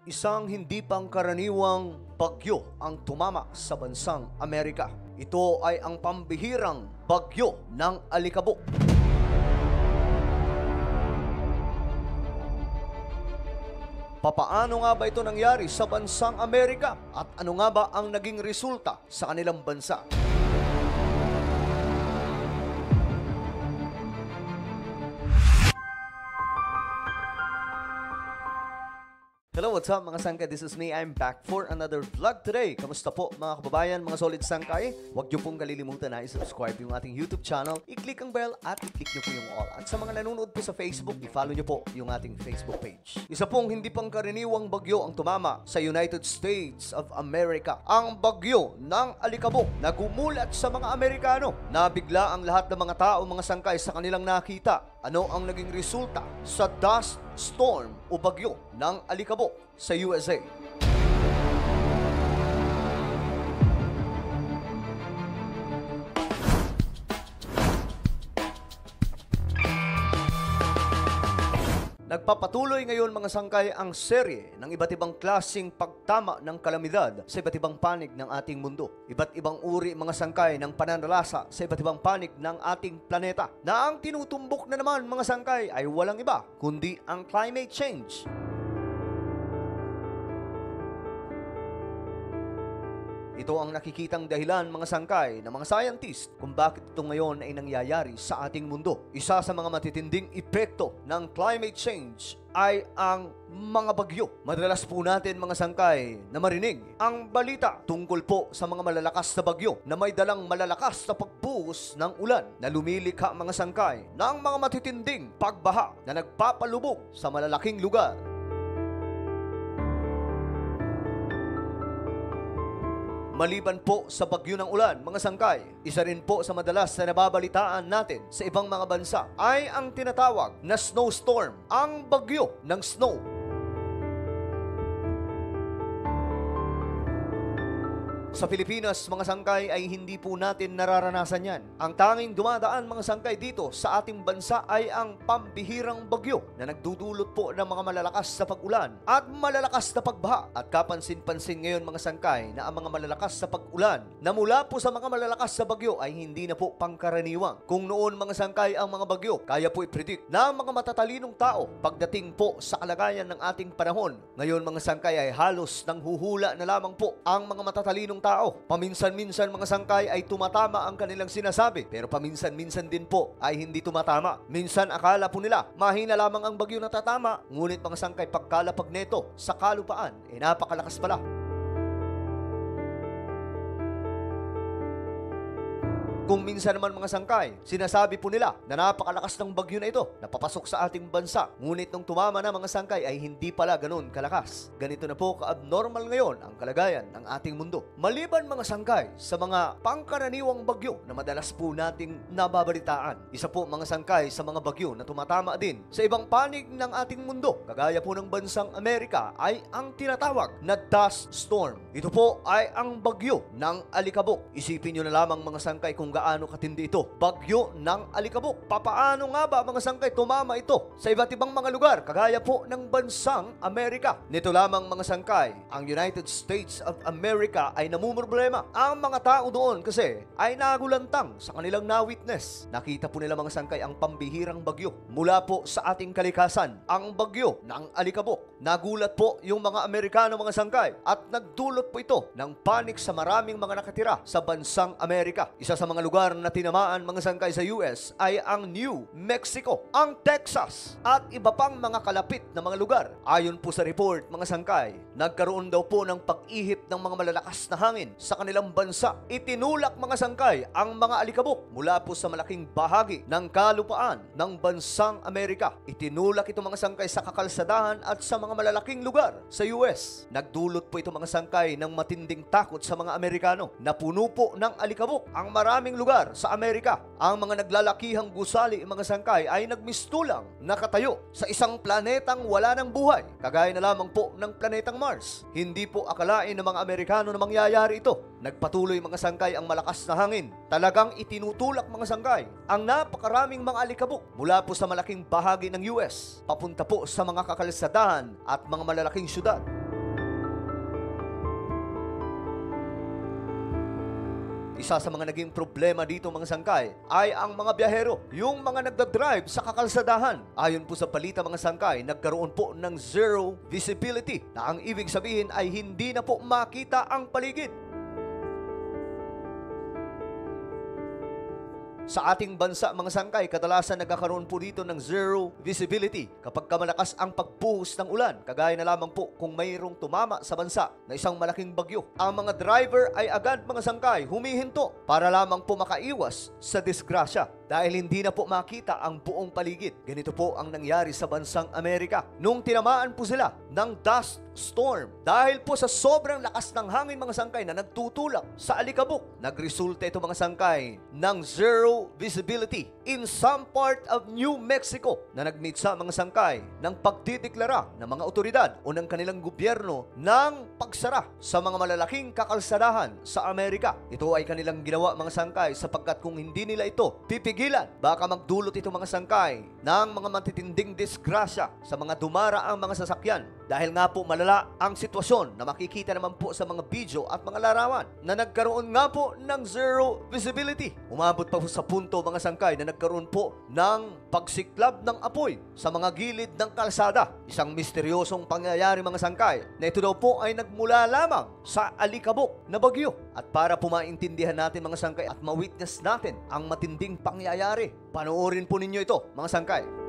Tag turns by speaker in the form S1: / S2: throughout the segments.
S1: Isang hindi pangkaraniwang bagyo ang tumama sa bansang Amerika. Ito ay ang pambihirang bagyo ng alikabok. Papaano nga ba ito nangyari sa bansang Amerika? At ano nga ba ang naging resulta sa kanilang bansa? Hello, what's up mga sangkay? This is me. I'm back for another vlog today. Kamusta po mga kababayan, mga solid sangkay? Huwag niyo pong kalilimutan na i-subscribe yung ating YouTube channel, i-click ang bell at i-click niyo po yung all. At sa mga nanonood po sa Facebook, i-follow niyo po yung ating Facebook page. Isa pong hindi pangkaraniwang bagyo ang tumama sa United States of America. Ang bagyo ng alikabok na gumulat sa mga Amerikano. Nabigla ang lahat ng mga tao, mga sangkay sa kanilang nakita. Ano ang naging resulta sa dust storm o bagyo ng alikabok sa USA? Nagpapatuloy ngayon mga sangkay ang serye ng iba't ibang klaseng pagtama ng kalamidad sa iba't ibang panig ng ating mundo. Iba't ibang uri mga sangkay ng pananalasa sa iba't ibang panig ng ating planeta na ang tinutumbok na naman mga sangkay ay walang iba kundi ang climate change. Ito ang nakikitang dahilan mga sangkay ng mga scientist kung bakit ito ngayon ay nangyayari sa ating mundo. Isa sa mga matitinding epekto ng climate change ay ang mga bagyo. Madalas po natin mga sangkay na marinig ang balita tungkol po sa mga malalakas na bagyo na may dalang malalakas na pagbuhos ng ulan na lumilikha mga sangkay ng mga matitinding pagbaha na nagpapalubog sa malalaking lugar. Maliban po sa bagyo ng ulan, mga sangkay, isa rin po sa madalas na nababalitaan natin sa ibang mga bansa ay ang tinatawag na snowstorm, ang bagyo ng snow. Sa Pilipinas, mga sangkay, ay hindi po natin nararanasan yan. Ang tanging dumadaan mga sangkay dito sa ating bansa ay ang pambihirang bagyo na nagdudulot po ng mga malalakas na pag-ulan at malalakas na pagbaha. At kapansin-pansin ngayon mga sangkay na ang mga malalakas na pag-ulan na mula po sa mga malalakas na bagyo ay hindi na po pangkaraniwang. Kung noon mga sangkay ang mga bagyo, kaya po i-predict ng mga matatalinong tao pagdating po sa kalagayan ng ating panahon. Ngayon mga sangkay ay halos nang huhula na lamang po ang mga matatalinong tao. Paminsan-minsan mga sangkay ay tumatama ang kanilang sinasabi, pero paminsan-minsan din po ay hindi tumatama. Minsan akala po nila mahina lamang ang bagyo na tatama, ngunit mga sangkay pagkalapag neto sa kalupaan napakalakas pala. Kung minsan naman mga sangkay, sinasabi po nila na napakalakas ng bagyo na ito na papasok sa ating bansa. Ngunit nung tumama na mga sangkay ay hindi pala ganun kalakas. Ganito na po ka-abnormal ngayon ang kalagayan ng ating mundo. Maliban mga sangkay sa mga pangkaraniwang bagyo na madalas po nating nababalitaan. Isa po mga sangkay sa mga bagyo na tumatama din sa ibang panig ng ating mundo. Kagaya po ng bansang Amerika ay ang tinatawag na dust storm. Ito po ay ang bagyo ng alikabok. Isipin nyo na lamang mga sangkay kung gaano katindi ito. Bagyo ng alikabok. Papaano nga ba mga sangkay tumama ito sa iba't ibang mga lugar kagaya po ng bansang Amerika? Nito lamang mga sangkay, ang United States of America ay namumroblema. Ang mga tao doon kasi ay nagulantang sa kanilang na-witness. Nakita po nila mga sangkay ang pambihirang bagyo mula po sa ating kalikasan. Ang bagyo ng alikabok. Nagulat po yung mga Amerikano mga sangkay at nagdulot po ito ng panik sa maraming mga nakatira sa bansang Amerika. Isa sa mga lugar na tinamaan mga sangkay sa US ay ang New Mexico, ang Texas, at iba pang mga kalapit na mga lugar. Ayon po sa report mga sangkay, nagkaroon daw po ng pag-ihip ng mga malalakas na hangin sa kanilang bansa. Itinulak mga sangkay ang mga alikabok mula po sa malaking bahagi ng kalupaan ng bansang Amerika. Itinulak ito mga sangkay sa kakalsadahan at sa mga malalaking lugar sa US. Nagdulot po ito mga sangkay ng matinding takot sa mga Amerikano. Napuno po ng alikabok ang maraming lugar sa Amerika. Ang mga naglalakihang gusali mga sangkay ay nagmistulang nakatayo sa isang planetang wala ng buhay, kagaya na lamang po ng planetang Mars. Hindi po akalain ng mga Amerikano na mangyayari ito. Nagpatuloy mga sangkay ang malakas na hangin. Talagang itinutulak mga sangkay ang napakaraming mga alikabok mula po sa malaking bahagi ng US papunta po sa mga kakalsadahan at mga malalaking syudad. Isa sa mga naging problema dito mga sangkay ay ang mga biyahero, yung mga nagdadrive sa kakalsadahan. Ayon po sa balita mga sangkay, nagkaroon po ng zero visibility na ang ibig sabihin ay hindi na po makita ang paligid. Sa ating bansa mga sangkay, kadalasan nagkakaroon po dito ng zero visibility kapag malakas ang pagbuhos ng ulan, kagaya na lamang po kung mayroong tumama sa bansa na isang malaking bagyo. Ang mga driver ay agad mga sangkay humihinto para lamang po makaiwas sa disgrasya dahil hindi na po makita ang buong paligid. Ganito po ang nangyari sa bansang Amerika nung tinamaan po sila ng dust storm. Dahil po sa sobrang lakas ng hangin mga sangkay na nagtutulak sa alikabok, nagresulta ito mga sangkay ng zero visibility in some part of New Mexico na nagmitsa mga sangkay ng pagdideklara ng mga otoridad o ng kanilang gobyerno ng pagsara sa mga malalaking kakalsadahan sa Amerika. Ito ay kanilang ginawa mga sangkay sapagkat kung hindi nila ito pipigilan, baka magdulot ito mga sangkay ng mga matitinding disgrasya sa mga dumaraang mga sasakyan. Dahil nga po malala ang sitwasyon na makikita naman po sa mga video at mga larawan na nagkaroon nga po ng zero visibility. Umabot pa po sa punto mga sangkay na nagkaroon po ng pagsiklab ng apoy sa mga gilid ng kalsada. Isang misteryosong pangyayari mga sangkay na ito daw po ay nagmula lamang sa alikabok na bagyo. At para po maintindihan natin mga sangkay at ma-witness natin ang matinding pangyayari, panoorin po ninyo ito mga sangkay.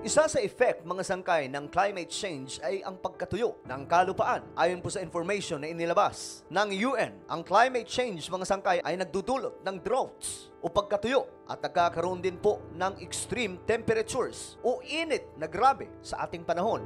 S1: Isa sa effect mga sangkay ng climate change ay ang pagkatuyo ng kalupaan. Ayon po sa information na inilabas ng UN, ang climate change mga sangkay ay nagdudulot ng droughts o pagkatuyo at nagkakaroon din po ng extreme temperatures o init na grabe sa ating panahon.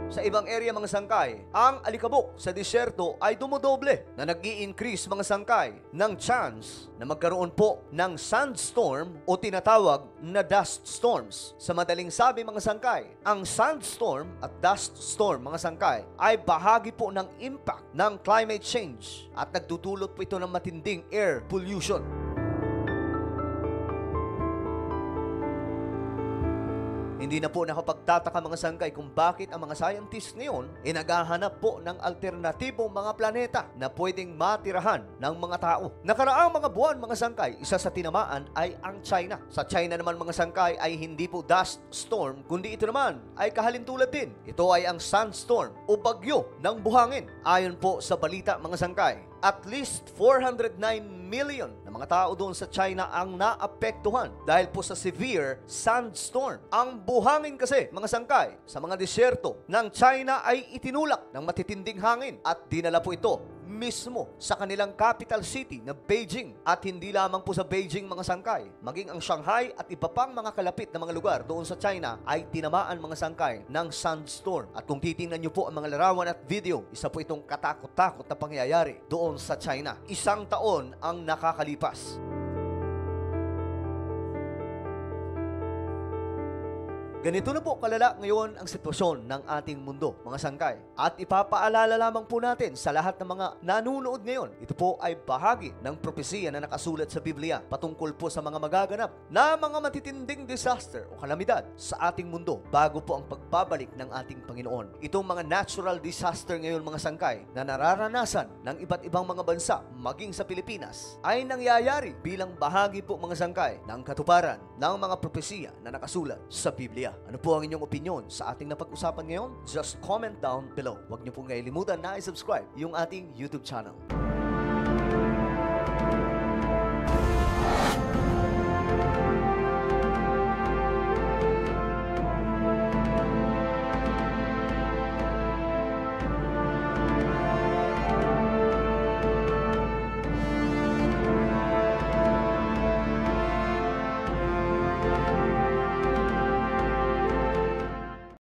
S1: Sa ibang area mga sangkay, ang alikabok sa disyerto ay dumodoble na nag-i-increase mga sangkay ng chance na magkaroon po ng sandstorm o tinatawag na dust storms. Sa madaling sabi mga sangkay, ang sandstorm at dust storm mga sangkay ay bahagi po ng impact ng climate change at nagdudulot po ito ng matinding air pollution. Hindi na po nakapagtataka mga sangkay kung bakit ang mga scientists ngayon ay naghahanap po ng alternatibong mga planeta na pwedeng matirahan ng mga tao. Nakaraang mga buwan mga sangkay, isa sa tinamaan ay ang China. Sa China naman mga sangkay ay hindi po dust storm, kundi ito naman ay kahalintulad din. Ito ay ang sandstorm o bagyo ng buhangin. Ayon po sa balita mga sangkay, at least 409 million na mga tao doon sa China ang naapektuhan dahil po sa severe sandstorm. Ang buhangin kasi, mga sangkay, sa mga disyerto ng China ay itinulak ng matitinding hangin at dinala po ito mismo sa kanilang capital city na Beijing. At hindi lamang po sa Beijing mga sangkay, maging ang Shanghai at iba pang mga kalapit na mga lugar doon sa China ay tinamaan mga sangkay ng sandstorm. At kung titingnan nyo po ang mga larawan at video, isa po itong katakot-takot na pangyayari doon sa China. 1 taon ang nakakalipas. Ganito na po kalala ngayon ang sitwasyon ng ating mundo, mga sangkay. At ipapaalala lamang po natin sa lahat ng mga nanunood ngayon, ito po ay bahagi ng propesiya na nakasulat sa Biblia patungkol po sa mga magaganap na mga matitinding disaster o kalamidad sa ating mundo bago po ang pagbabalik ng ating Panginoon. Itong mga natural disaster ngayon, mga sangkay, na nararanasan ng iba't ibang mga bansa, maging sa Pilipinas, ay nangyayari bilang bahagi po, mga sangkay, ng katuparan ng mga propesiya na nakasulat sa Biblia. Ano po ang inyong opinion sa ating napag-usapan ngayon? Just comment down below. Huwag niyo pong kailimutan na i-subscribe yung ating YouTube channel.